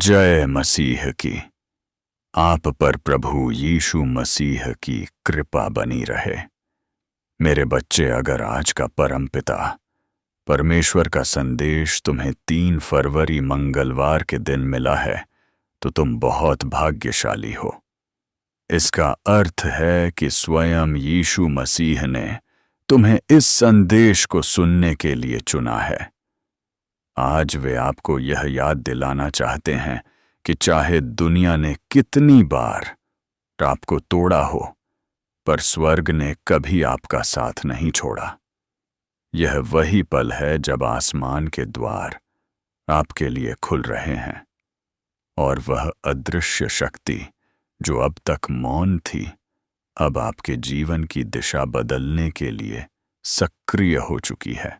जय मसीह की। आप पर प्रभु यीशु मसीह की कृपा बनी रहे। मेरे बच्चे, अगर आज का परमपिता परमेश्वर का संदेश तुम्हें 3 फरवरी मंगलवार के दिन मिला है तो तुम बहुत भाग्यशाली हो। इसका अर्थ है कि स्वयं यीशु मसीह ने तुम्हें इस संदेश को सुनने के लिए चुना है। आज वे आपको यह याद दिलाना चाहते हैं कि चाहे दुनिया ने कितनी बार आपको तोड़ा हो, पर स्वर्ग ने कभी आपका साथ नहीं छोड़ा। यह वही पल है जब आसमान के द्वार आपके लिए खुल रहे हैं और वह अदृश्य शक्ति जो अब तक मौन थी, अब आपके जीवन की दिशा बदलने के लिए सक्रिय हो चुकी है।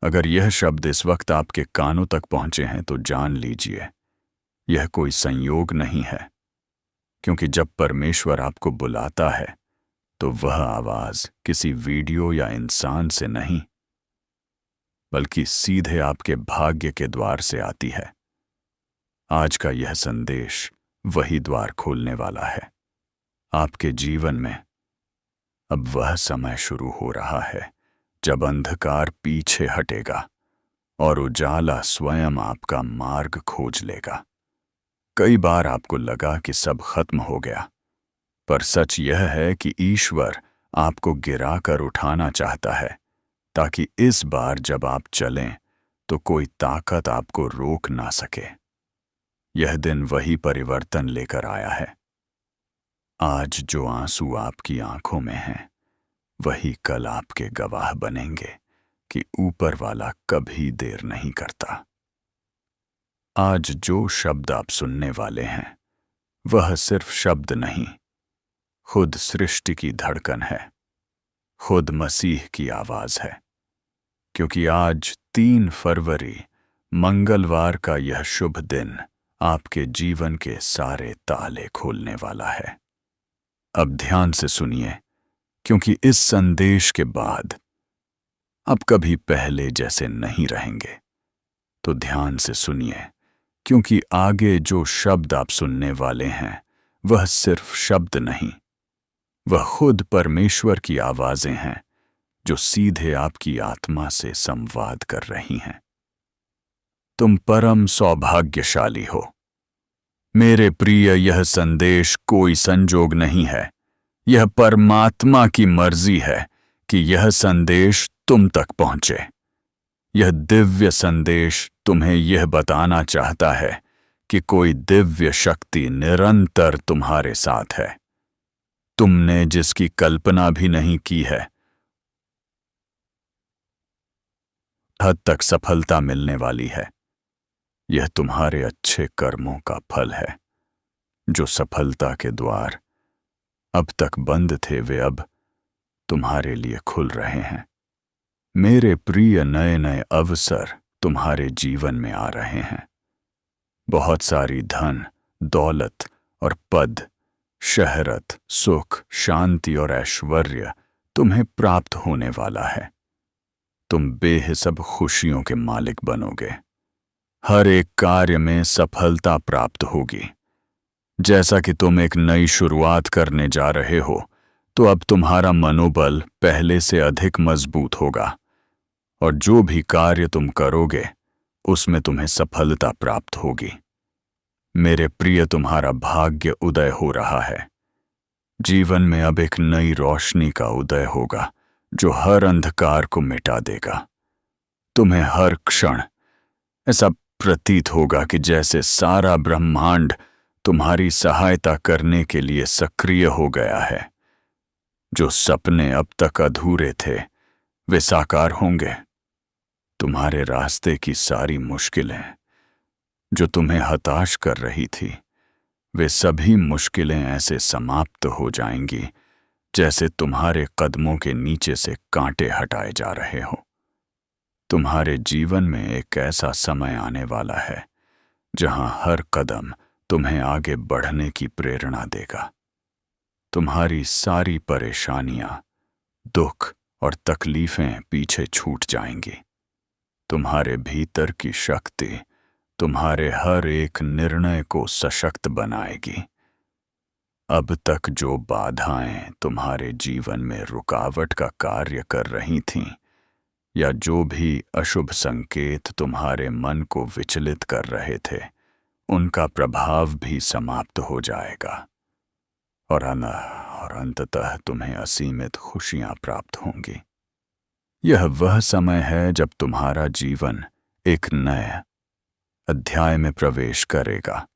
अगर यह शब्द इस वक्त आपके कानों तक पहुंचे हैं तो जान लीजिए, यह कोई संयोग नहीं है, क्योंकि जब परमेश्वर आपको बुलाता है तो वह आवाज किसी वीडियो या इंसान से नहीं, बल्कि सीधे आपके भाग्य के द्वार से आती है। आज का यह संदेश वही द्वार खोलने वाला है। आपके जीवन में अब वह समय शुरू हो रहा है जब अंधकार पीछे हटेगा और उजाला स्वयं आपका मार्ग खोज लेगा। कई बार आपको लगा कि सब खत्म हो गया, पर सच यह है कि ईश्वर आपको गिराकर उठाना चाहता है, ताकि इस बार जब आप चलें तो कोई ताकत आपको रोक ना सके। यह दिन वही परिवर्तन लेकर आया है। आज जो आंसू आपकी आंखों में हैं, वही कल आपके गवाह बनेंगे कि ऊपर वाला कभी देर नहीं करता। आज जो शब्द आप सुनने वाले हैं, वह सिर्फ शब्द नहीं, खुद सृष्टि की धड़कन है, खुद मसीह की आवाज है। क्योंकि आज 3 फरवरी मंगलवार का यह शुभ दिन आपके जीवन के सारे ताले खोलने वाला है। अब ध्यान से सुनिए, क्योंकि इस संदेश के बाद आप कभी पहले जैसे नहीं रहेंगे। तो ध्यान से सुनिए, क्योंकि आगे जो शब्द आप सुनने वाले हैं, वह सिर्फ शब्द नहीं, वह खुद परमेश्वर की आवाजें हैं जो सीधे आपकी आत्मा से संवाद कर रही हैं। तुम परम सौभाग्यशाली हो। मेरे प्रिय, यह संदेश कोई संजोग नहीं है, यह परमात्मा की मर्जी है कि यह संदेश तुम तक पहुंचे। यह दिव्य संदेश तुम्हें यह बताना चाहता है कि कोई दिव्य शक्ति निरंतर तुम्हारे साथ है। तुमने जिसकी कल्पना भी नहीं की है, हद तक सफलता मिलने वाली है। यह तुम्हारे अच्छे कर्मों का फल है। जो सफलता के द्वार अब तक बंद थे, वे अब तुम्हारे लिए खुल रहे हैं। मेरे प्रिय, नए नए अवसर तुम्हारे जीवन में आ रहे हैं। बहुत सारी धन, दौलत और पद, शहरत, सुख, शांति और ऐश्वर्य तुम्हें प्राप्त होने वाला है। तुम बेहिसाब खुशियों के मालिक बनोगे। हर एक कार्य में सफलता प्राप्त होगी। जैसा कि तुम एक नई शुरुआत करने जा रहे हो, तो अब तुम्हारा मनोबल पहले से अधिक मजबूत होगा और जो भी कार्य तुम करोगे, उसमें तुम्हें सफलता प्राप्त होगी। मेरे प्रिय, तुम्हारा भाग्य उदय हो रहा है। जीवन में अब एक नई रोशनी का उदय होगा जो हर अंधकार को मिटा देगा। तुम्हें हर क्षण ऐसा प्रतीत होगा कि जैसे सारा ब्रह्मांड तुम्हारी सहायता करने के लिए सक्रिय हो गया है। जो सपने अब तक अधूरे थे, वे साकार होंगे। तुम्हारे रास्ते की सारी मुश्किलें जो तुम्हें हताश कर रही थी, वे सभी मुश्किलें ऐसे समाप्त हो जाएंगी जैसे तुम्हारे कदमों के नीचे से कांटे हटाए जा रहे हो। तुम्हारे जीवन में एक ऐसा समय आने वाला है जहां हर कदम तुम्हें आगे बढ़ने की प्रेरणा देगा। तुम्हारी सारी परेशानियां, दुख और तकलीफें पीछे छूट जाएंगी। तुम्हारे भीतर की शक्ति तुम्हारे हर एक निर्णय को सशक्त बनाएगी। अब तक जो बाधाएं तुम्हारे जीवन में रुकावट का कार्य कर रही थीं, या जो भी अशुभ संकेत तुम्हारे मन को विचलित कर रहे थे, उनका प्रभाव भी समाप्त हो जाएगा और अंततः तुम्हें असीमित खुशियां प्राप्त होंगी। यह वह समय है जब तुम्हारा जीवन एक नए अध्याय में प्रवेश करेगा,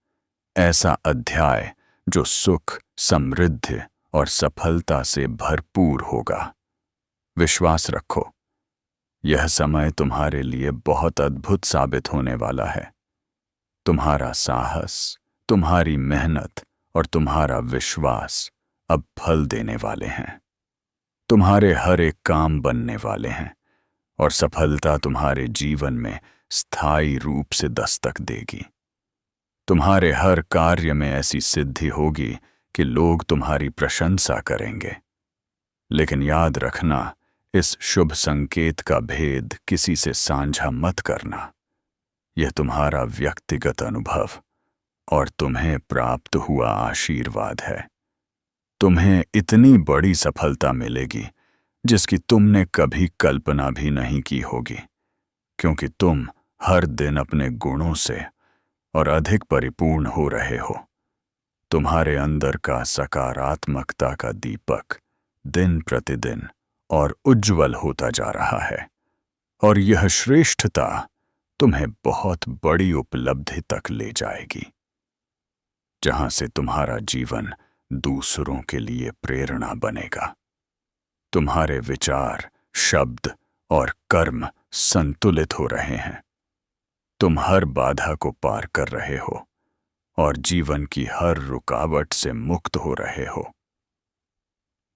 ऐसा अध्याय जो सुख, समृद्धि और सफलता से भरपूर होगा। विश्वास रखो, यह समय तुम्हारे लिए बहुत अद्भुत साबित होने वाला है। तुम्हारा साहस, तुम्हारी मेहनत और तुम्हारा विश्वास अब फल देने वाले हैं। तुम्हारे हर एक काम बनने वाले हैं और सफलता तुम्हारे जीवन में स्थायी रूप से दस्तक देगी। तुम्हारे हर कार्य में ऐसी सिद्धि होगी कि लोग तुम्हारी प्रशंसा करेंगे। लेकिन याद रखना, इस शुभ संकेत का भेद किसी से साझा मत करना। यह तुम्हारा व्यक्तिगत अनुभव और तुम्हें प्राप्त हुआ आशीर्वाद है। तुम्हें इतनी बड़ी सफलता मिलेगी जिसकी तुमने कभी कल्पना भी नहीं की होगी, क्योंकि तुम हर दिन अपने गुणों से और अधिक परिपूर्ण हो रहे हो। तुम्हारे अंदर का सकारात्मकता का दीपक दिन प्रतिदिन और उज्जवल होता जा रहा है, और यह श्रेष्ठता तुम्हें बहुत बड़ी उपलब्धि तक ले जाएगी, जहां से तुम्हारा जीवन दूसरों के लिए प्रेरणा बनेगा। तुम्हारे विचार, शब्द और कर्म संतुलित हो रहे हैं। तुम हर बाधा को पार कर रहे हो और जीवन की हर रुकावट से मुक्त हो रहे हो।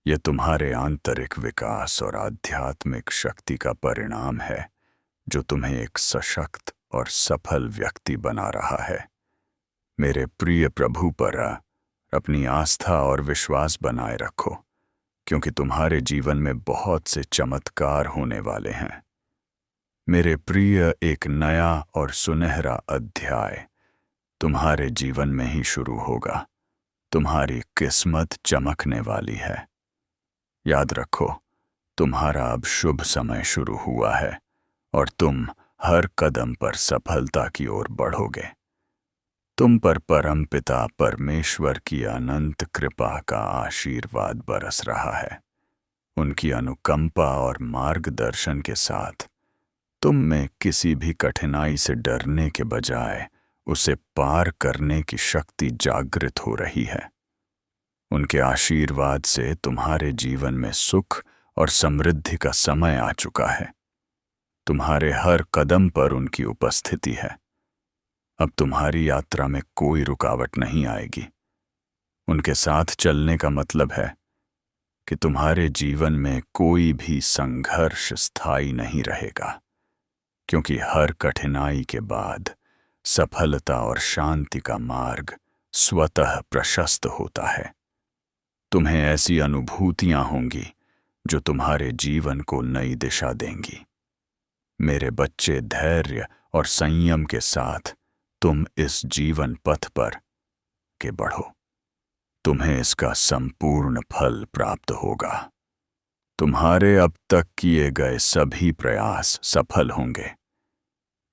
यह तुम्हारे आंतरिक विकास और आध्यात्मिक शक्ति का परिणाम है, जो तुम्हें एक सशक्त और सफल व्यक्ति बना रहा है। मेरे प्रिय प्रभु पर अपनी आस्था और विश्वास बनाए रखो, क्योंकि तुम्हारे जीवन में बहुत से चमत्कार होने वाले हैं। मेरे प्रिय, एक नया और सुनहरा अध्याय तुम्हारे जीवन में ही शुरू होगा। तुम्हारी किस्मत चमकने वाली है। याद रखो, तुम्हारा अब शुभ समय शुरू हुआ है और तुम हर कदम पर सफलता की ओर बढ़ोगे। तुम पर परमपिता परमेश्वर की अनंत कृपा का आशीर्वाद बरस रहा है। उनकी अनुकंपा और मार्गदर्शन के साथ तुम में किसी भी कठिनाई से डरने के बजाय उसे पार करने की शक्ति जागृत हो रही है। उनके आशीर्वाद से तुम्हारे जीवन में सुख और समृद्धि का समय आ चुका है। तुम्हारे हर कदम पर उनकी उपस्थिति है। अब तुम्हारी यात्रा में कोई रुकावट नहीं आएगी। उनके साथ चलने का मतलब है कि तुम्हारे जीवन में कोई भी संघर्ष स्थायी नहीं रहेगा, क्योंकि हर कठिनाई के बाद सफलता और शांति का मार्ग स्वतः प्रशस्त होता है। तुम्हें ऐसी अनुभूतियां होंगी जो तुम्हारे जीवन को नई दिशा देंगी। मेरे बच्चे, धैर्य और संयम के साथ तुम इस जीवन पथ पर के बढ़ो। तुम्हें इसका संपूर्ण फल प्राप्त होगा। तुम्हारे अब तक किए गए सभी प्रयास सफल होंगे।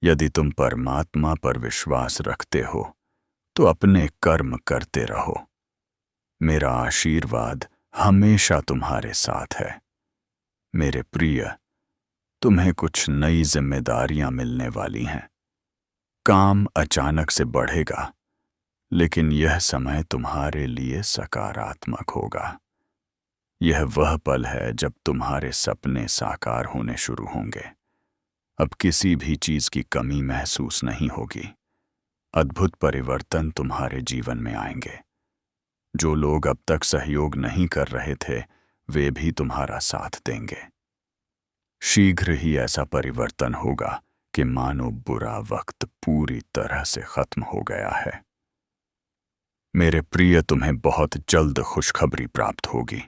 यदि तुम परमात्मा पर विश्वास रखते हो तो अपने कर्म करते रहो। मेरा आशीर्वाद हमेशा तुम्हारे साथ है। मेरे प्रिय, तुम्हें कुछ नई जिम्मेदारियां मिलने वाली हैं। काम अचानक से बढ़ेगा, लेकिन यह समय तुम्हारे लिए सकारात्मक होगा। यह वह पल है जब तुम्हारे सपने साकार होने शुरू होंगे। अब किसी भी चीज की कमी महसूस नहीं होगी। अद्भुत परिवर्तन तुम्हारे जीवन में आएंगे। जो लोग अब तक सहयोग नहीं कर रहे थे, वे भी तुम्हारा साथ देंगे। शीघ्र ही ऐसा परिवर्तन होगा कि मानो बुरा वक्त पूरी तरह से खत्म हो गया है। मेरे प्रिय, तुम्हें बहुत जल्द खुशखबरी प्राप्त होगी।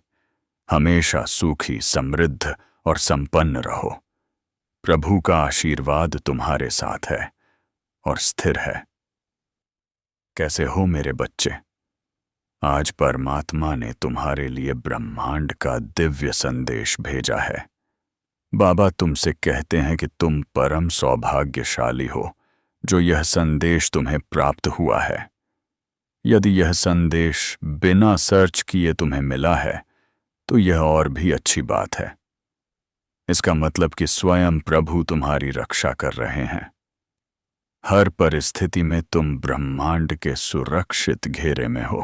हमेशा सुखी, समृद्ध और संपन्न रहो। प्रभु का आशीर्वाद तुम्हारे साथ है और स्थिर है। कैसे हो मेरे बच्चे? आज परमात्मा ने तुम्हारे लिए ब्रह्मांड का दिव्य संदेश भेजा है। बाबा तुमसे कहते हैं कि तुम परम सौभाग्यशाली हो जो यह संदेश तुम्हें प्राप्त हुआ है। यदि यह संदेश बिना सर्च किए तुम्हें मिला है तो यह और भी अच्छी बात है। इसका मतलब कि स्वयं प्रभु तुम्हारी रक्षा कर रहे हैं। हर परिस्थिति में तुम ब्रह्मांड के सुरक्षित घेरे में हो।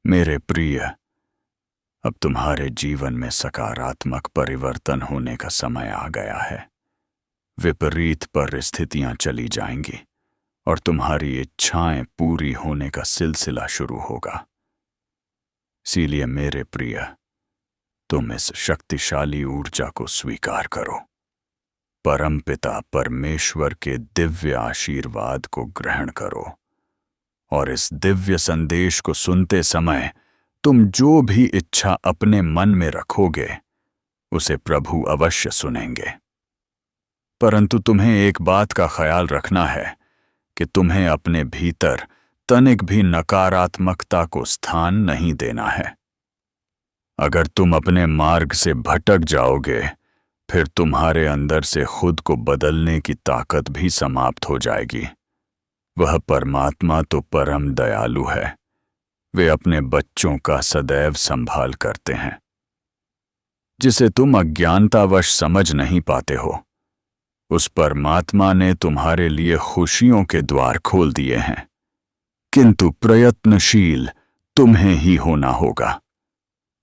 मेरे प्रिय, अब तुम्हारे जीवन में सकारात्मक परिवर्तन होने का समय आ गया है। विपरीत परिस्थितियां चली जाएंगी और तुम्हारी इच्छाएं पूरी होने का सिलसिला शुरू होगा। इसीलिए मेरे प्रिय, तुम इस शक्तिशाली ऊर्जा को स्वीकार करो। परमपिता परमेश्वर के दिव्य आशीर्वाद को ग्रहण करो और इस दिव्य संदेश को सुनते समय तुम जो भी इच्छा अपने मन में रखोगे उसे प्रभु अवश्य सुनेंगे। परंतु तुम्हें एक बात का ख्याल रखना है कि तुम्हें अपने भीतर तनिक भी नकारात्मकता को स्थान नहीं देना है। अगर तुम अपने मार्ग से भटक जाओगे फिर तुम्हारे अंदर से खुद को बदलने की ताकत भी समाप्त हो जाएगी। वह परमात्मा तो परम दयालु है। वे अपने बच्चों का सदैव संभाल करते हैं। जिसे तुम अज्ञानतावश समझ नहीं पाते हो, उस परमात्मा ने तुम्हारे लिए खुशियों के द्वार खोल दिए हैं। किंतु प्रयत्नशील तुम्हें ही होना होगा।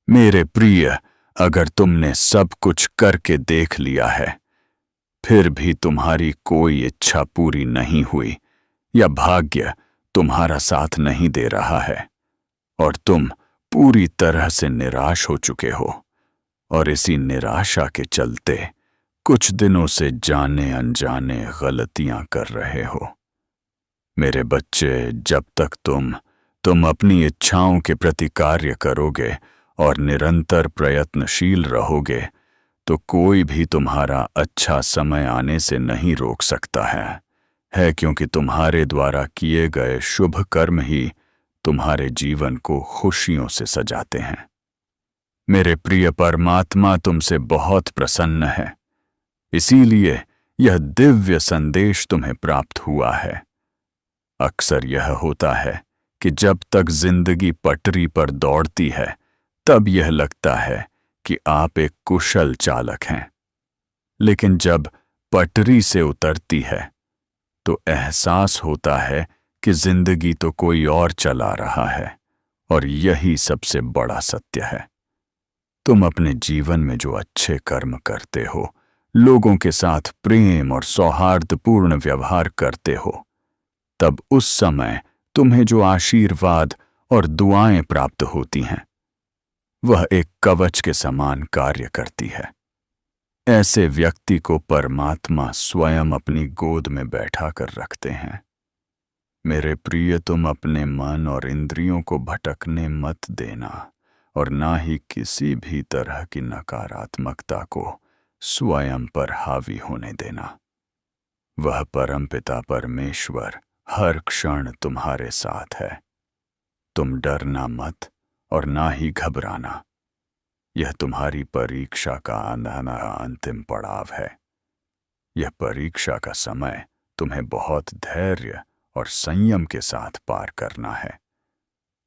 मेरे प्रिय, अगर तुमने सब कुछ करके देख लिया है फिर भी तुम्हारी कोई इच्छा पूरी नहीं हुई या भाग्य तुम्हारा साथ नहीं दे रहा है और तुम पूरी तरह से निराश हो चुके हो और इसी निराशा के चलते कुछ दिनों से जाने अनजाने गलतियां कर रहे हो। मेरे बच्चे, जब तक तुम अपनी इच्छाओं के प्रति कार्य करोगे और निरंतर प्रयत्नशील रहोगे तो कोई भी तुम्हारा अच्छा समय आने से नहीं रोक सकता है क्योंकि तुम्हारे द्वारा किए गए शुभ कर्म ही तुम्हारे जीवन को खुशियों से सजाते हैं। मेरे प्रिय, परमात्मा तुमसे बहुत प्रसन्न है। इसीलिए यह दिव्य संदेश तुम्हें प्राप्त हुआ है। अक्सर यह होता है कि जब तक जिंदगी पटरी पर दौड़ती है तब यह लगता है कि आप एक कुशल चालक हैं, लेकिन जब पटरी से उतरती है तो एहसास होता है कि जिंदगी तो कोई और चला रहा है और यही सबसे बड़ा सत्य है। तुम अपने जीवन में जो अच्छे कर्म करते हो, लोगों के साथ प्रेम और सौहार्दपूर्ण व्यवहार करते हो, तब उस समय तुम्हें जो आशीर्वाद और दुआएं प्राप्त होती हैं वह एक कवच के समान कार्य करती है। ऐसे व्यक्ति को परमात्मा स्वयं अपनी गोद में बैठा कर रखते हैं। मेरे प्रिय, तुम अपने मन और इंद्रियों को भटकने मत देना और ना ही किसी भी तरह की नकारात्मकता को स्वयं पर हावी होने देना। वह परमपिता परमेश्वर हर क्षण तुम्हारे साथ है। तुम डरना मत और ना ही घबराना। यह तुम्हारी परीक्षा का आना अंतिम पड़ाव है। यह परीक्षा का समय तुम्हें बहुत धैर्य और संयम के साथ पार करना है।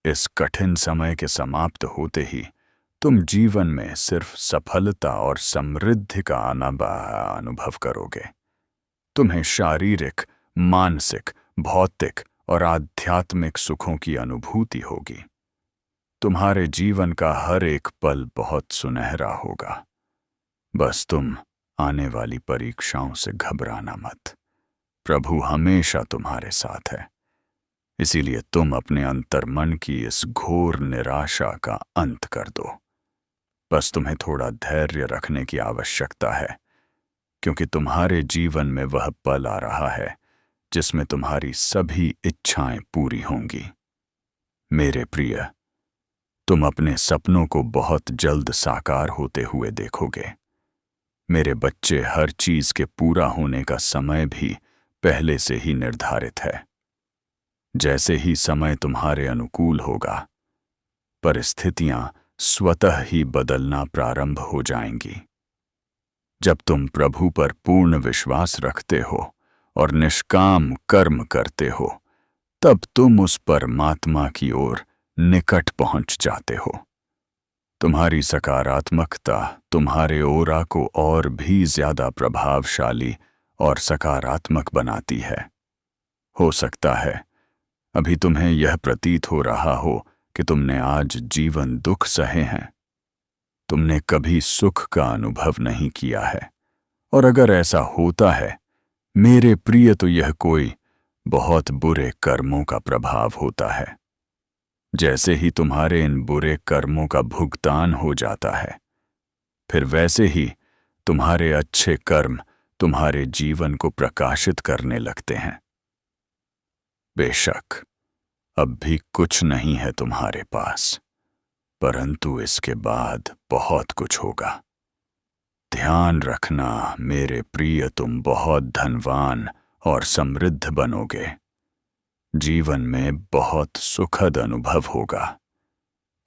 इस कठिन समय के समाप्त होते ही तुम जीवन में सिर्फ सफलता और समृद्धि का अनुभव करोगे। तुम्हें शारीरिक, मानसिक, भौतिक और आध्यात्मिक सुखों की अनुभूति होगी। तुम्हारे जीवन का हर एक पल बहुत सुनहरा होगा। बस तुम आने वाली परीक्षाओं से घबराना मत। प्रभु हमेशा तुम्हारे साथ है। इसीलिए तुम अपने अंतर्मन की इस घोर निराशा का अंत कर दो। बस तुम्हें थोड़ा धैर्य रखने की आवश्यकता है, क्योंकि तुम्हारे जीवन में वह पल आ रहा है जिसमें तुम्हारी सभी इच्छाएं पूरी होंगी। मेरे प्रिय, तुम अपने सपनों को बहुत जल्द साकार होते हुए देखोगे। मेरे बच्चे, हर चीज के पूरा होने का समय भी पहले से ही निर्धारित है। जैसे ही समय तुम्हारे अनुकूल होगा, परिस्थितियां स्वतः ही बदलना प्रारंभ हो जाएंगी। जब तुम प्रभु पर पूर्ण विश्वास रखते हो और निष्काम कर्म करते हो, तब तुम उस परमात्मा की ओर निकट पहुंच जाते हो। तुम्हारी सकारात्मकता तुम्हारे ओरा को और भी ज्यादा प्रभावशाली और सकारात्मक बनाती है। हो सकता है अभी तुम्हें यह प्रतीत हो रहा हो कि तुमने आज जीवन दुख सहे हैं, तुमने कभी सुख का अनुभव नहीं किया है। और अगर ऐसा होता है, मेरे प्रिय, तो यह कोई बहुत बुरे कर्मों का प्रभाव होता है। जैसे ही तुम्हारे इन बुरे कर्मों का भुगतान हो जाता है, फिर वैसे ही तुम्हारे अच्छे कर्म तुम्हारे जीवन को प्रकाशित करने लगते हैं। बेशक अब भी कुछ नहीं है तुम्हारे पास, परंतु इसके बाद बहुत कुछ होगा। ध्यान रखना मेरे प्रिय, तुम बहुत धनवान और समृद्ध बनोगे। जीवन में बहुत सुखद अनुभव होगा।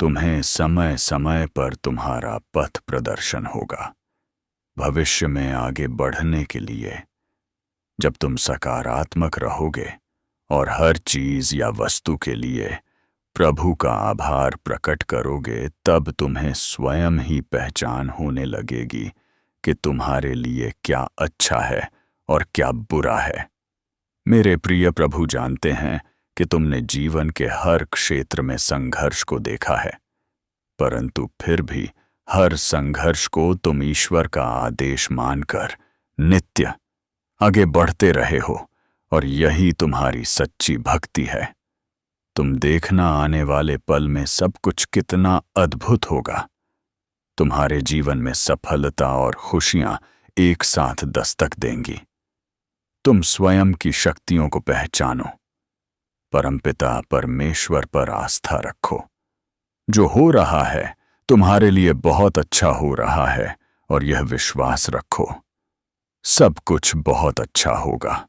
तुम्हें समय समय पर तुम्हारा पथ प्रदर्शन होगा भविष्य में आगे बढ़ने के लिए। जब तुम सकारात्मक रहोगे और हर चीज या वस्तु के लिए प्रभु का आभार प्रकट करोगे, तब तुम्हें स्वयं ही पहचान होने लगेगी कि तुम्हारे लिए क्या अच्छा है और क्या बुरा है। मेरे प्रिय, प्रभु जानते हैं कि तुमने जीवन के हर क्षेत्र में संघर्ष को देखा है, परंतु फिर भी हर संघर्ष को तुम ईश्वर का आदेश मानकर नित्य आगे बढ़ते रहे हो, और यही तुम्हारी सच्ची भक्ति है। तुम देखना आने वाले पल में सब कुछ कितना अद्भुत होगा। तुम्हारे जीवन में सफलता और खुशियां एक साथ दस्तक देंगी। तुम स्वयं की शक्तियों को पहचानो। परमपिता परमेश्वर पर आस्था रखो। जो हो रहा है तुम्हारे लिए बहुत अच्छा हो रहा है, और यह विश्वास रखो सब कुछ बहुत अच्छा होगा।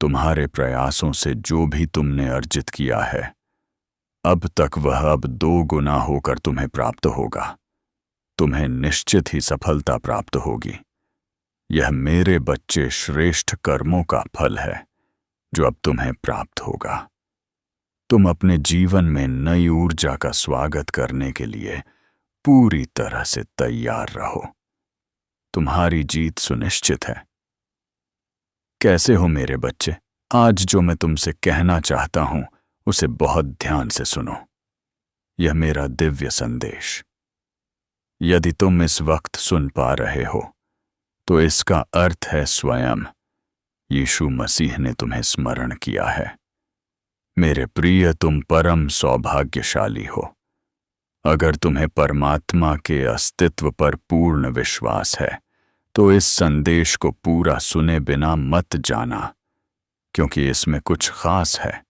तुम्हारे प्रयासों से जो भी तुमने अर्जित किया है अब तक, वह अब 2 गुना होकर तुम्हें प्राप्त होगा। तुम्हें निश्चित ही सफलता प्राप्त होगी। यह मेरे बच्चे श्रेष्ठ कर्मों का फल है जो अब तुम्हें प्राप्त होगा। तुम अपने जीवन में नई ऊर्जा का स्वागत करने के लिए पूरी तरह से तैयार रहो। तुम्हारी जीत सुनिश्चित है। कैसे हो मेरे बच्चे? आज जो मैं तुमसे कहना चाहता हूं उसे बहुत ध्यान से सुनो। यह मेरा दिव्य संदेश। यदि तुम इस वक्त सुन पा रहे हो तो इसका अर्थ है स्वयं यीशु मसीह ने तुम्हें स्मरण किया है। मेरे प्रिय, तुम परम सौभाग्यशाली हो। अगर तुम्हें परमात्मा के अस्तित्व पर पूर्ण विश्वास है तो इस संदेश को पूरा सुने बिना मत जाना, क्योंकि इसमें कुछ खास है।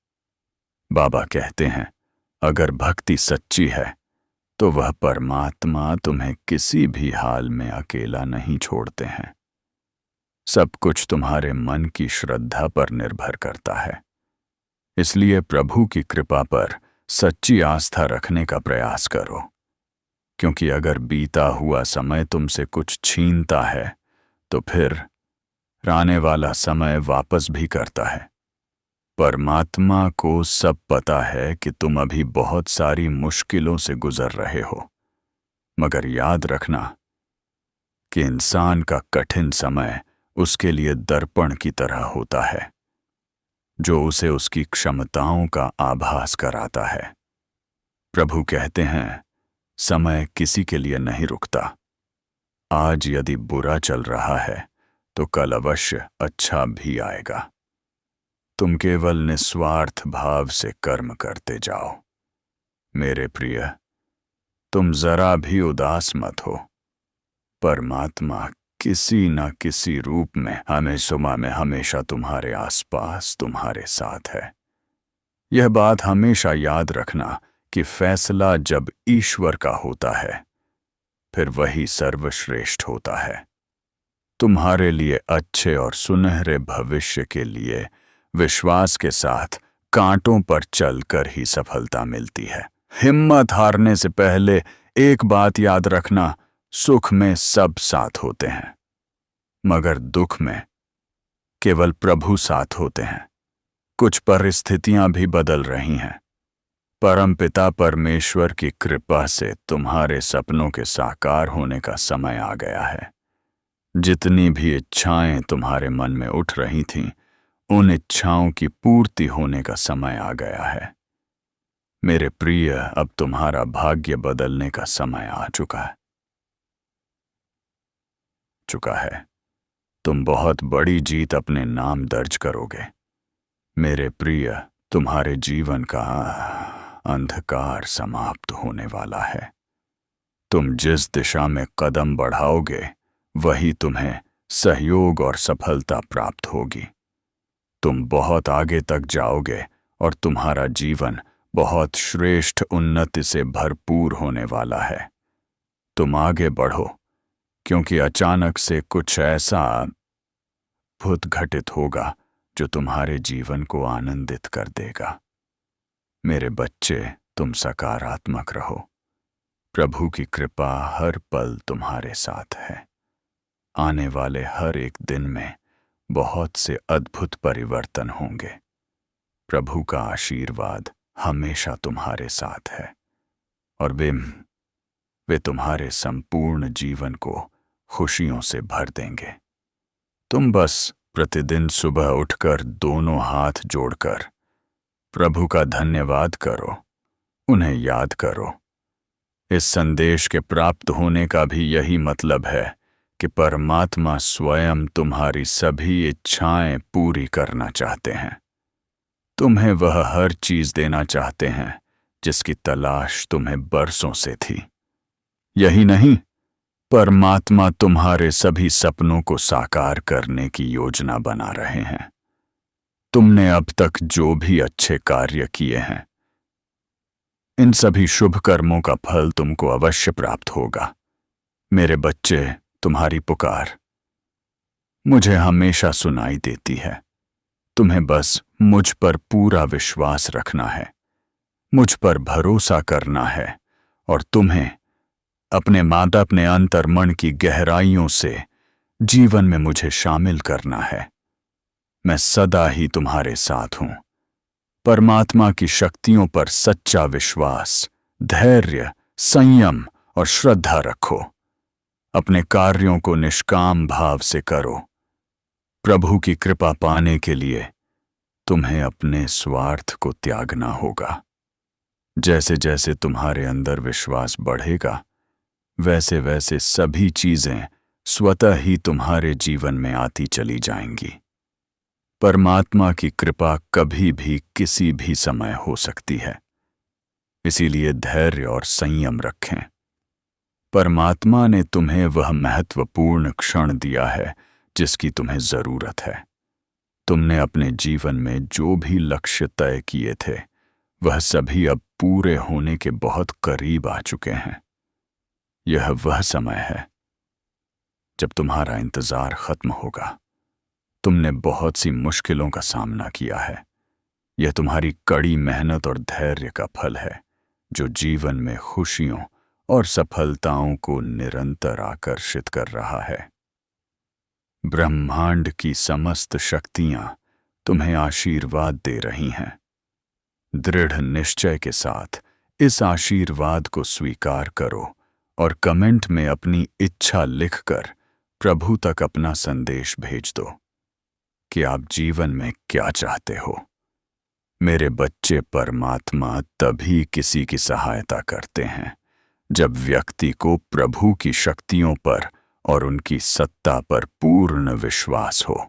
बाबा कहते हैं, अगर भक्ति सच्ची है तो वह परमात्मा तुम्हें किसी भी हाल में अकेला नहीं छोड़ते हैं। सब कुछ तुम्हारे मन की श्रद्धा पर निर्भर करता है। इसलिए प्रभु की कृपा पर सच्ची आस्था रखने का प्रयास करो, क्योंकि अगर बीता हुआ समय तुमसे कुछ छीनता है तो फिर आने वाला समय वापस भी करता है। परमात्मा को सब पता है कि तुम अभी बहुत सारी मुश्किलों से गुजर रहे हो, मगर याद रखना कि इंसान का कठिन समय उसके लिए दर्पण की तरह होता है, जो उसे उसकी क्षमताओं का आभास कराता है। प्रभु कहते हैं, समय किसी के लिए नहीं रुकता। आज यदि बुरा चल रहा है तो कल अवश्य अच्छा भी आएगा। तुम केवल निस्वार्थ भाव से कर्म करते जाओ। मेरे प्रिय, तुम जरा भी उदास मत हो। परमात्मा किसी न किसी रूप में हमेशा तुम्हारे आसपास तुम्हारे साथ है। यह बात हमेशा याद रखना कि फैसला जब ईश्वर का होता है फिर वही सर्वश्रेष्ठ होता है। तुम्हारे लिए अच्छे और सुनहरे भविष्य के लिए विश्वास के साथ कांटों पर चलकर ही सफलता मिलती है। हिम्मत हारने से पहले एक बात याद रखना, सुख में सब साथ होते हैं, मगर दुख में केवल प्रभु साथ होते हैं। कुछ परिस्थितियां भी बदल रही हैं। परमपिता परमेश्वर की कृपा से तुम्हारे सपनों के साकार होने का समय आ गया है। जितनी भी इच्छाएं तुम्हारे मन में उठ रही थीं, उन इच्छाओं की पूर्ति होने का समय आ गया है। मेरे प्रिय, अब तुम्हारा भाग्य बदलने का समय आ चुका है। तुम बहुत बड़ी जीत अपने नाम दर्ज करोगे। मेरे प्रिय, तुम्हारे जीवन का अंधकार समाप्त होने वाला है। तुम जिस दिशा में कदम बढ़ाओगे, वही तुम्हें सहयोग और सफलता प्राप्त होगी। तुम बहुत आगे तक जाओगे और तुम्हारा जीवन बहुत श्रेष्ठ उन्नति से भरपूर होने वाला है। तुम आगे बढ़ो, क्योंकि अचानक से कुछ ऐसा अद्भुत घटित होगा जो तुम्हारे जीवन को आनंदित कर देगा। मेरे बच्चे, तुम सकारात्मक रहो। प्रभु की कृपा हर पल तुम्हारे साथ है। आने वाले हर एक दिन में बहुत से अद्भुत परिवर्तन होंगे। प्रभु का आशीर्वाद हमेशा तुम्हारे साथ है और वे तुम्हारे संपूर्ण जीवन को खुशियों से भर देंगे। तुम बस प्रतिदिन सुबह उठकर दोनों हाथ जोड़कर प्रभु का धन्यवाद करो, उन्हें याद करो। इस संदेश के प्राप्त होने का भी यही मतलब है कि परमात्मा स्वयं तुम्हारी सभी इच्छाएं पूरी करना चाहते हैं। तुम्हें वह हर चीज देना चाहते हैं जिसकी तलाश तुम्हें बरसों से थी। यही नहीं, परमात्मा तुम्हारे सभी सपनों को साकार करने की योजना बना रहे हैं। तुमने अब तक जो भी अच्छे कार्य किए हैं, इन सभी शुभ कर्मों का फल तुमको अवश्य प्राप्त होगा। मेरे बच्चे, तुम्हारी पुकार मुझे हमेशा सुनाई देती है। तुम्हें बस मुझ पर पूरा विश्वास रखना है, मुझ पर भरोसा करना है और तुम्हें अपने अपने अंतर्मन की गहराइयों से जीवन में मुझे शामिल करना है। मैं सदा ही तुम्हारे साथ हूं। परमात्मा की शक्तियों पर सच्चा विश्वास, धैर्य, संयम और श्रद्धा रखो। अपने कार्यों को निष्काम भाव से करो। प्रभु की कृपा पाने के लिए तुम्हें अपने स्वार्थ को त्यागना होगा। जैसे जैसे तुम्हारे अंदर विश्वास बढ़ेगा, वैसे वैसे सभी चीजें स्वतः ही तुम्हारे जीवन में आती चली जाएंगी। परमात्मा की कृपा कभी भी किसी भी समय हो सकती है, इसीलिए धैर्य और संयम रखें। परमात्मा ने तुम्हें वह महत्वपूर्ण क्षण दिया है जिसकी तुम्हें जरूरत है। तुमने अपने जीवन में जो भी लक्ष्य तय किए थे, वह सभी अब पूरे होने के बहुत करीब आ चुके हैं। यह वह समय है जब तुम्हारा इंतजार खत्म होगा। तुमने बहुत सी मुश्किलों का सामना किया है। यह तुम्हारी कड़ी मेहनत और धैर्य का फल है, जो जीवन में खुशियों और सफलताओं को निरंतर आकर्षित कर रहा है। ब्रह्मांड की समस्त शक्तियां तुम्हें आशीर्वाद दे रही हैं। दृढ़ निश्चय के साथ इस आशीर्वाद को स्वीकार करो और कमेंट में अपनी इच्छा लिखकर प्रभु तक अपना संदेश भेज दो कि आप जीवन में क्या चाहते हो। मेरे बच्चे, परमात्मा तभी किसी की सहायता करते हैं जब व्यक्ति को प्रभु की शक्तियों पर और उनकी सत्ता पर पूर्ण विश्वास हो।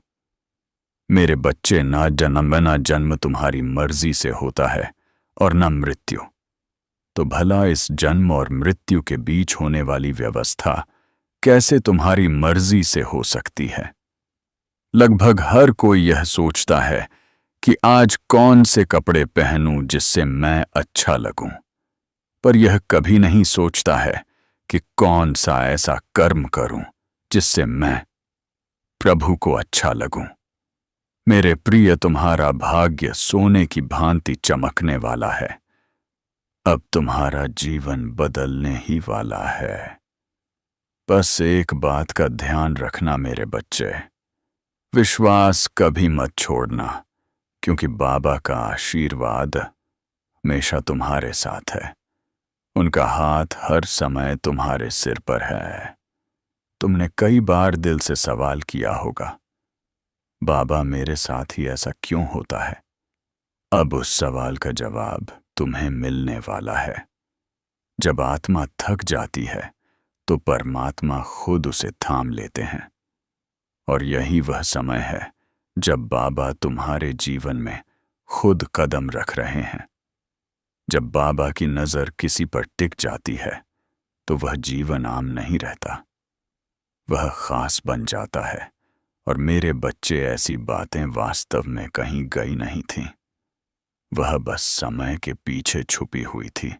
मेरे बच्चे, ना जन्म तुम्हारी मर्जी से होता है और न मृत्यु। तो भला इस जन्म और मृत्यु के बीच होने वाली व्यवस्था कैसे तुम्हारी मर्जी से हो सकती है? लगभग हर कोई यह सोचता है कि आज कौन से कपड़े पहनूं जिससे मैं अच्छा लगूं, पर यह कभी नहीं सोचता है कि कौन सा ऐसा कर्म करूं जिससे मैं प्रभु को अच्छा लगूं। मेरे प्रिय, तुम्हारा भाग्य सोने की भांति चमकने वाला है। अब तुम्हारा जीवन बदलने ही वाला है। बस एक बात का ध्यान रखना मेरे बच्चे, विश्वास कभी मत छोड़ना, क्योंकि बाबा का आशीर्वाद हमेशा तुम्हारे साथ है। उनका हाथ हर समय तुम्हारे सिर पर है। तुमने कई बार दिल से सवाल किया होगा, बाबा मेरे साथ ही ऐसा क्यों होता है? अब उस सवाल का जवाब तुम्हें मिलने वाला है। जब आत्मा थक जाती है तो परमात्मा खुद उसे थाम लेते हैं, और यही वह समय है जब बाबा तुम्हारे जीवन में खुद कदम रख रहे हैं। जब बाबा की नजर किसी पर टिक जाती है तो वह जीवन आम नहीं रहता, वह खास बन जाता है। और मेरे बच्चे, ऐसी बातें वास्तव में कहीं गई नहीं थीं। वह बस समय के पीछे छुपी हुई थी,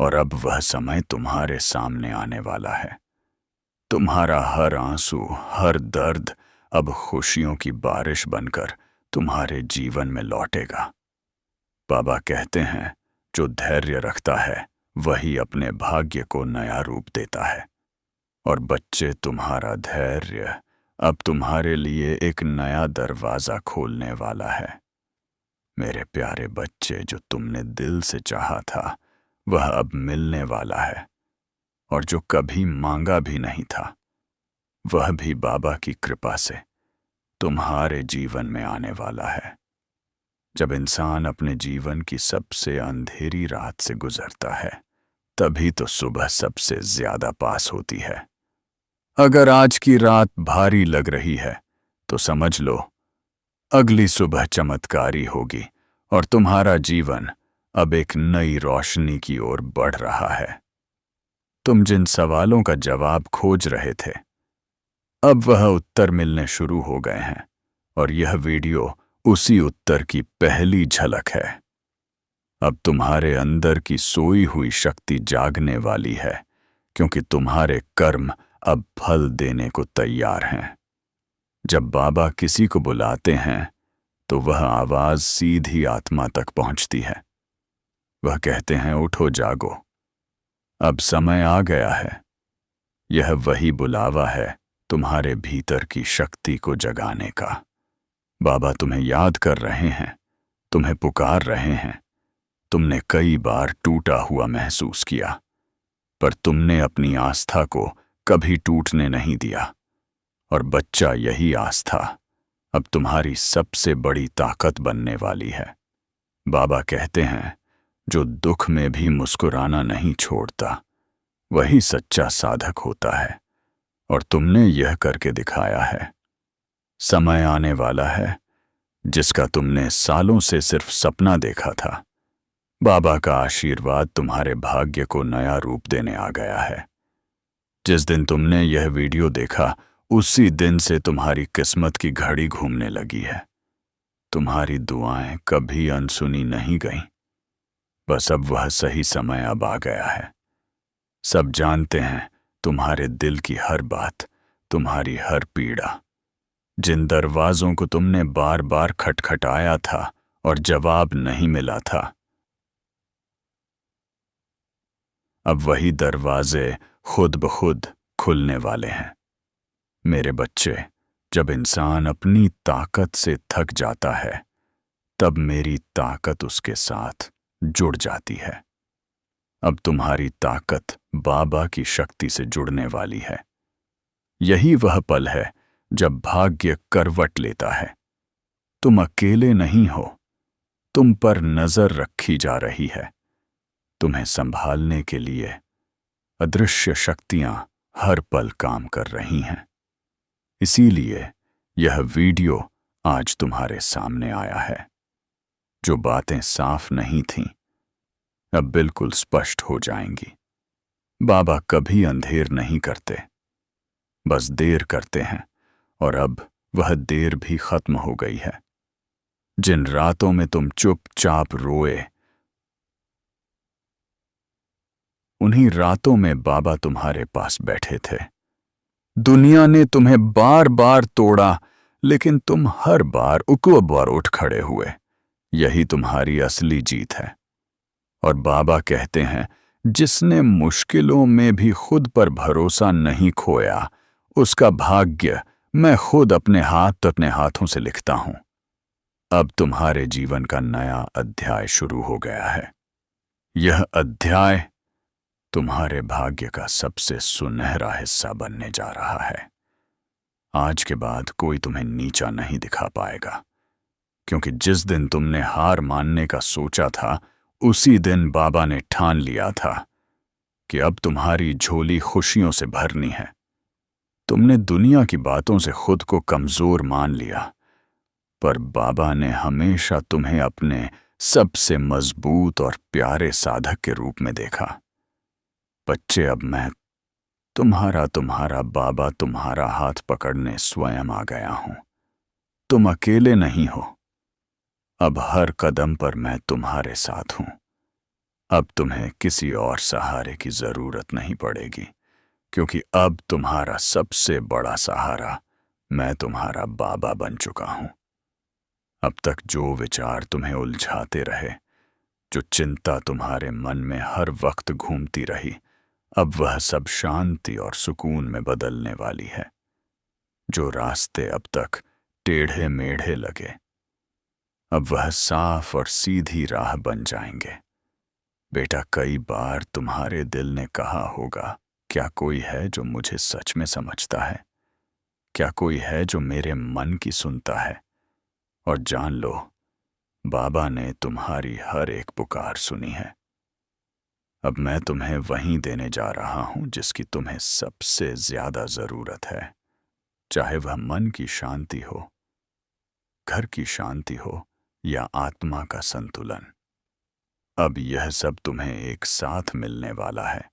और अब वह समय तुम्हारे सामने आने वाला है। तुम्हारा हर आंसू, हर दर्द अब खुशियों की बारिश बनकर तुम्हारे जीवन में लौटेगा। बाबा कहते हैं, जो धैर्य रखता है वही अपने भाग्य को नया रूप देता है। और बच्चे, तुम्हारा धैर्य अब तुम्हारे लिए एक नया दरवाजा खोलने वाला है। मेरे प्यारे बच्चे, जो तुमने दिल से चाहा था वह अब मिलने वाला है, और जो कभी मांगा भी नहीं था वह भी बाबा की कृपा से तुम्हारे जीवन में आने वाला है। जब इंसान अपने जीवन की सबसे अंधेरी रात से गुजरता है, तभी तो सुबह सबसे ज्यादा पास होती है। अगर आज की रात भारी लग रही है तो समझ लो, अगली सुबह चमत्कारी होगी, और तुम्हारा जीवन अब एक नई रोशनी की ओर बढ़ रहा है। तुम जिन सवालों का जवाब खोज रहे थे, अब वह उत्तर मिलने शुरू हो गए हैं, और यह वीडियो उसी उत्तर की पहली झलक है। अब तुम्हारे अंदर की सोई हुई शक्ति जागने वाली है, क्योंकि तुम्हारे कर्म अब फल देने को तैयार हैं। जब बाबा किसी को बुलाते हैं तो वह आवाज सीधी आत्मा तक पहुंचती है। वह कहते हैं, उठो, जागो, अब समय आ गया है। यह वही बुलावा है तुम्हारे भीतर की शक्ति को जगाने का। बाबा तुम्हें याद कर रहे हैं, तुम्हें पुकार रहे हैं। तुमने कई बार टूटा हुआ महसूस किया, पर तुमने अपनी आस्था को कभी टूटने नहीं दिया। और बच्चा, यही आस्था अब तुम्हारी सबसे बड़ी ताकत बनने वाली है। बाबा कहते हैं, जो दुख में भी मुस्कुराना नहीं छोड़ता वही सच्चा साधक होता है, और तुमने यह करके दिखाया है। समय आने वाला है जिसका तुमने सालों से सिर्फ सपना देखा था। बाबा का आशीर्वाद तुम्हारे भाग्य को नया रूप देने आ गया है। जिस दिन तुमने यह वीडियो देखा, उसी दिन से तुम्हारी किस्मत की घड़ी घूमने लगी है। तुम्हारी दुआएं कभी अनसुनी नहीं गईं। बस अब वह सही समय अब आ गया है। सब जानते हैं तुम्हारे दिल की हर बात, तुम्हारी हर पीड़ा। जिन दरवाजों को तुमने बार बार खटखटाया था और जवाब नहीं मिला था, अब वही दरवाजे खुद ब खुद खुलने वाले हैं। मेरे बच्चे, जब इंसान अपनी ताकत से थक जाता है, तब मेरी ताकत उसके साथ जुड़ जाती है। अब तुम्हारी ताकत बाबा की शक्ति से जुड़ने वाली है। यही वह पल है जब भाग्य करवट लेता है। तुम अकेले नहीं हो, तुम पर नजर रखी जा रही है। तुम्हें संभालने के लिए अदृश्य शक्तियां हर पल काम कर रही हैं। इसीलिए यह वीडियो आज तुम्हारे सामने आया है। जो बातें साफ नहीं थीं, अब बिल्कुल स्पष्ट हो जाएंगी। बाबा कभी अंधेर नहीं करते, बस देर करते हैं, और अब वह देर भी खत्म हो गई है। जिन रातों में तुम चुपचाप रोए, उन्हीं रातों में बाबा तुम्हारे पास बैठे थे। दुनिया ने तुम्हें बार बार तोड़ा, लेकिन तुम हर बार उकबर उठ खड़े हुए। यही तुम्हारी असली जीत है। और बाबा कहते हैं, जिसने मुश्किलों में भी खुद पर भरोसा नहीं खोया, उसका भाग्य मैं खुद अपने हाथों से लिखता हूं। अब तुम्हारे जीवन का नया अध्याय शुरू हो गया है। यह अध्याय तुम्हारे भाग्य का सबसे सुनहरा हिस्सा बनने जा रहा है। आज के बाद कोई तुम्हें नीचा नहीं दिखा पाएगा, क्योंकि जिस दिन तुमने हार मानने का सोचा था, उसी दिन बाबा ने ठान लिया था कि अब तुम्हारी झोली खुशियों से भरनी है। तुमने दुनिया की बातों से खुद को कमजोर मान लिया, पर बाबा ने हमेशा तुम्हें अपने सबसे मजबूत और प्यारे साधक के रूप में देखा। बच्चे, अब मैं तुम्हारा बाबा तुम्हारा हाथ पकड़ने स्वयं आ गया हूं। तुम अकेले नहीं हो। अब हर कदम पर मैं तुम्हारे साथ हूं। अब तुम्हें किसी और सहारे की जरूरत नहीं पड़ेगी, क्योंकि अब तुम्हारा सबसे बड़ा सहारा मैं तुम्हारा बाबा बन चुका हूं। अब तक जो विचार तुम्हें उलझाते रहे, जो चिंता तुम्हारे मन में हर वक्त घूमती रही, अब वह सब शांति और सुकून में बदलने वाली है। जो रास्ते अब तक टेढ़े मेढ़े लगे, अब वह साफ और सीधी राह बन जाएंगे। बेटा, कई बार तुम्हारे दिल ने कहा होगा, क्या कोई है जो मुझे सच में समझता है? क्या कोई है जो मेरे मन की सुनता है? और जान लो, बाबा ने तुम्हारी हर एक पुकार सुनी है। अब मैं तुम्हें वही देने जा रहा हूं जिसकी तुम्हें सबसे ज्यादा जरूरत है, चाहे वह मन की शांति हो, घर की शांति हो या आत्मा का संतुलन। अब यह सब तुम्हें एक साथ मिलने वाला है,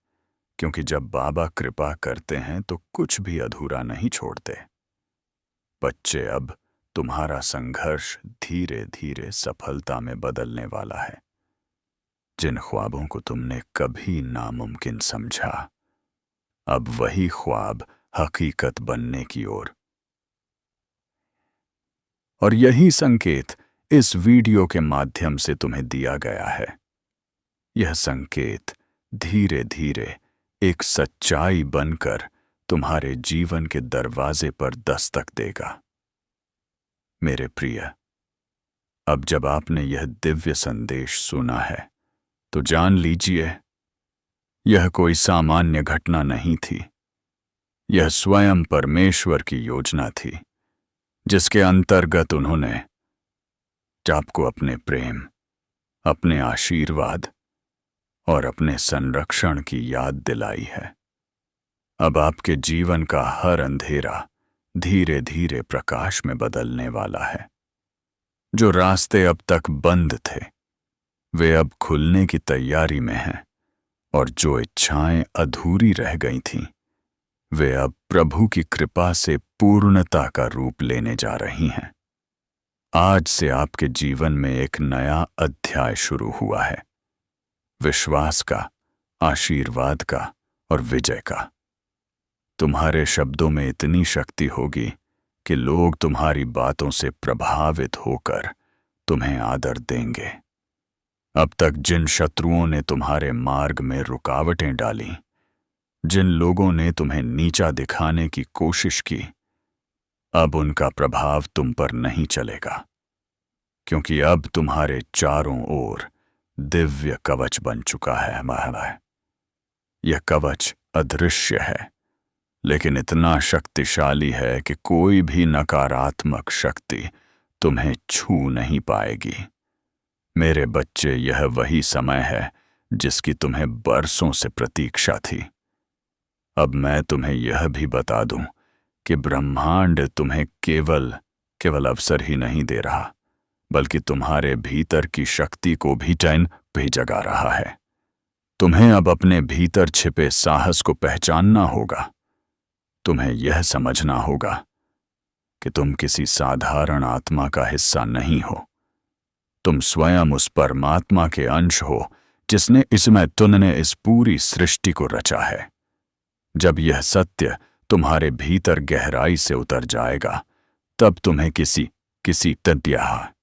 क्योंकि जब बाबा कृपा करते हैं तो कुछ भी अधूरा नहीं छोड़ते। बच्चे, अब तुम्हारा संघर्ष धीरे धीरे सफलता में बदलने वाला है। जिन ख्वाबों को तुमने कभी नामुमकिन समझा, अब वही ख्वाब हकीकत बनने की ओर। और यही संकेत इस वीडियो के माध्यम से तुम्हें दिया गया है। यह संकेत धीरे धीरे एक सच्चाई बनकर तुम्हारे जीवन के दरवाजे पर दस्तक देगा। मेरे प्रिय, अब जब आपने यह दिव्य संदेश सुना है, तो जान लीजिए, यह कोई सामान्य घटना नहीं थी। यह स्वयं परमेश्वर की योजना थी, जिसके अंतर्गत उन्होंने आपको अपने प्रेम, अपने आशीर्वाद और अपने संरक्षण की याद दिलाई है। अब आपके जीवन का हर अंधेरा धीरे धीरे प्रकाश में बदलने वाला है। जो रास्ते अब तक बंद थे, वे अब खुलने की तैयारी में हैं, और जो इच्छाएं अधूरी रह गई थीं, वे अब प्रभु की कृपा से पूर्णता का रूप लेने जा रही हैं। आज से आपके जीवन में एक नया अध्याय शुरू हुआ है, विश्वास का, आशीर्वाद का और विजय का। तुम्हारे शब्दों में इतनी शक्ति होगी कि लोग तुम्हारी बातों से प्रभावित होकर तुम्हें आदर देंगे। अब तक जिन शत्रुओं ने तुम्हारे मार्ग में रुकावटें डाली, जिन लोगों ने तुम्हें नीचा दिखाने की कोशिश की, अब उनका प्रभाव तुम पर नहीं चलेगा, क्योंकि अब तुम्हारे चारों ओर दिव्य कवच बन चुका है। यह कवच अदृश्य है, लेकिन इतना शक्तिशाली है कि कोई भी नकारात्मक शक्ति तुम्हें छू नहीं पाएगी। मेरे बच्चे, यह वही समय है जिसकी तुम्हें बरसों से प्रतीक्षा थी। अब मैं तुम्हें यह भी बता दूं कि ब्रह्मांड तुम्हें केवल अवसर ही नहीं दे रहा, बल्कि तुम्हारे भीतर की शक्ति को भी जगा रहा है। तुम्हें अब अपने भीतर छिपे साहस को पहचानना होगा। तुम्हें यह समझना होगा कि तुम किसी साधारण आत्मा का हिस्सा नहीं हो। तुम स्वयं उस परमात्मा के अंश हो जिसने तुमने इस पूरी सृष्टि को रचा है। जब यह सत्य तुम्हारे भीतर गहराई से उतर जाएगा, तब तुम्हें किसी किसी तद्याह